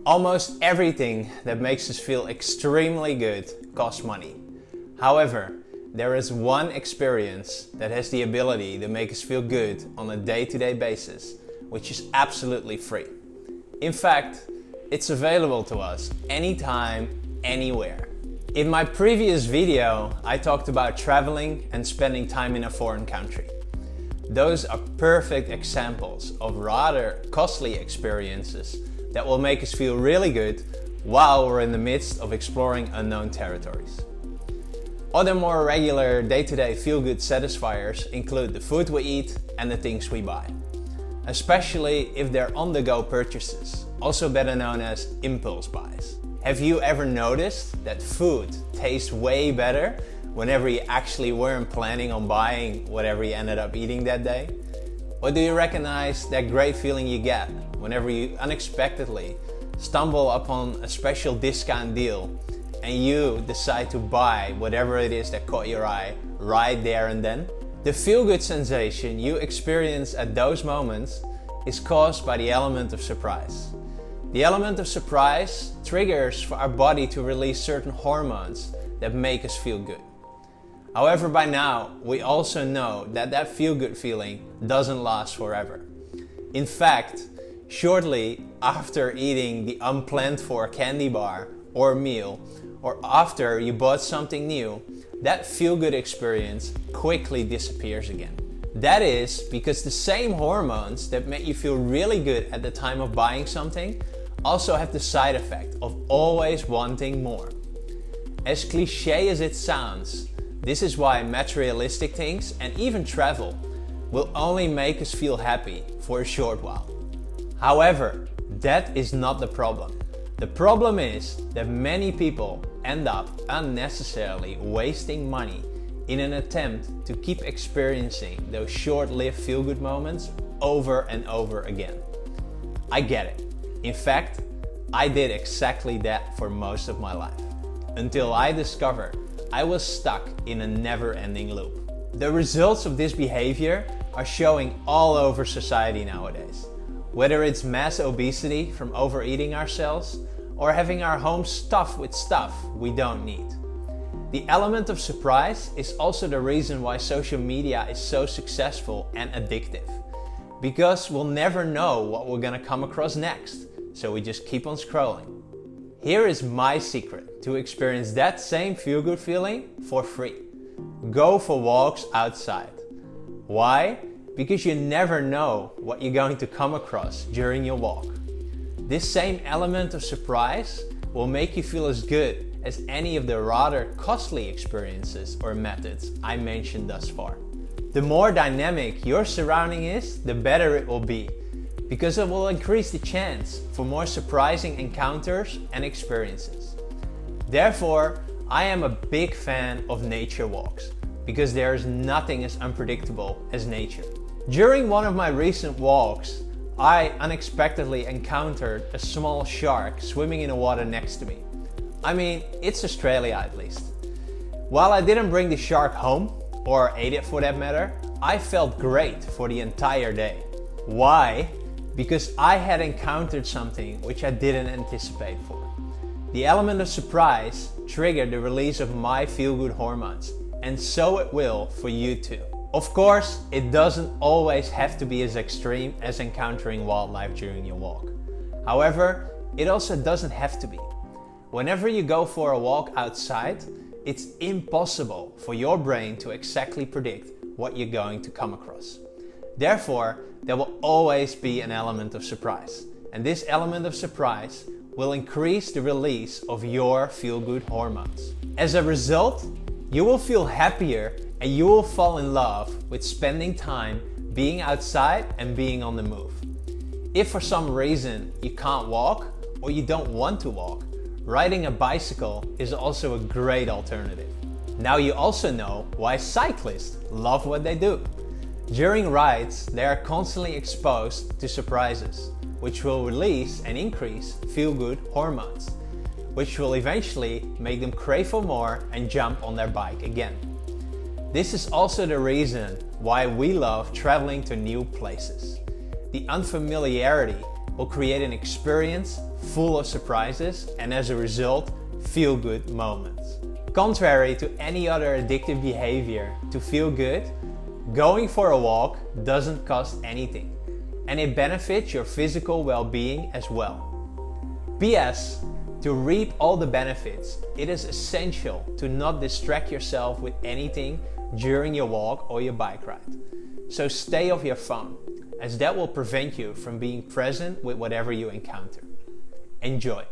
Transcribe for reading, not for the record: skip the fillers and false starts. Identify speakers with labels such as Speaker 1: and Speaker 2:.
Speaker 1: Almost everything that makes us feel extremely good costs money. However, there is one experience that has the ability to make us feel good on a day-to-day basis, which is absolutely free. In fact, it's available to us anytime, anywhere. In my previous video, I talked about traveling and spending time in a foreign country. Those are perfect examples of rather costly experiences that will make us feel really good while we're in the midst of exploring unknown territories. Other more regular day-to-day feel-good satisfiers include the food we eat and the things we buy, especially if they're on-the-go purchases, also better known as impulse buys. Have you ever noticed that food tastes way better whenever you actually weren't planning on buying whatever you ended up eating that day? Or do you recognize that great feeling you get whenever you unexpectedly stumble upon a special discount deal and you decide to buy whatever it is that caught your eye right there and then? The feel-good sensation you experience at those moments is caused by the element of surprise. The element of surprise triggers for our body to release certain hormones that make us feel good. However, by now, we also know that that feel-good feeling doesn't last forever. In fact, shortly after eating the unplanned for candy bar or meal, or after you bought something new, that feel-good experience quickly disappears again. That is because the same hormones that make you feel really good at the time of buying something also have the side effect of always wanting more. As cliche as it sounds, this is why materialistic things and even travel will only make us feel happy for a short while. However, that is not the problem. The problem is that many people end up unnecessarily wasting money in an attempt to keep experiencing those short-lived feel-good moments over and over again. I get it. In fact, I did exactly that for most of my life, until I discovered I was stuck in a never-ending loop. The results of this behavior are showing all over society nowadays. Whether it's mass obesity from overeating ourselves or having our home stuffed with stuff we don't need. The element of surprise is also the reason why social media is so successful and addictive. Because we'll never know what we're gonna come across next, so we just keep on scrolling. Here is my secret to experience that same feel-good feeling for free. Go for walks outside. Why? Because you never know what you're going to come across during your walk. This same element of surprise will make you feel as good as any of the rather costly experiences or methods I mentioned thus far. The more dynamic your surrounding is, the better it will be, because it will increase the chance for more surprising encounters and experiences. Therefore, I am a big fan of nature walks, because there is nothing as unpredictable as nature. During one of my recent walks, I unexpectedly encountered a small shark swimming in the water next to me. I mean, it's Australia at least. While I didn't bring the shark home, or ate it for that matter, I felt great for the entire day. Why? Because I had encountered something which I didn't anticipate for. The element of surprise triggered the release of my feel-good hormones, and so it will for you too. Of course, it doesn't always have to be as extreme as encountering wildlife during your walk. However, it also doesn't have to be. Whenever you go for a walk outside, it's impossible for your brain to exactly predict what you're going to come across. Therefore, there will always be an element of surprise. And this element of surprise will increase the release of your feel-good hormones. As a result, you will feel happier and you will fall in love with spending time being outside and being on the move. If for some reason you can't walk or you don't want to walk, riding a bicycle is also a great alternative. Now you also know why cyclists love what they do. During rides, they are constantly exposed to surprises, which will release and increase feel-good hormones, which will eventually make them crave for more and jump on their bike again. This is also the reason why we love traveling to new places. The unfamiliarity will create an experience full of surprises, and as a result, feel-good moments. Contrary to any other addictive behavior to feel good, going for a walk doesn't cost anything, and it benefits your physical well-being as well. P.S. To reap all the benefits, it is essential to not distract yourself with anything during your walk or your bike ride. So stay off your phone, as that will prevent you from being present with whatever you encounter. Enjoy!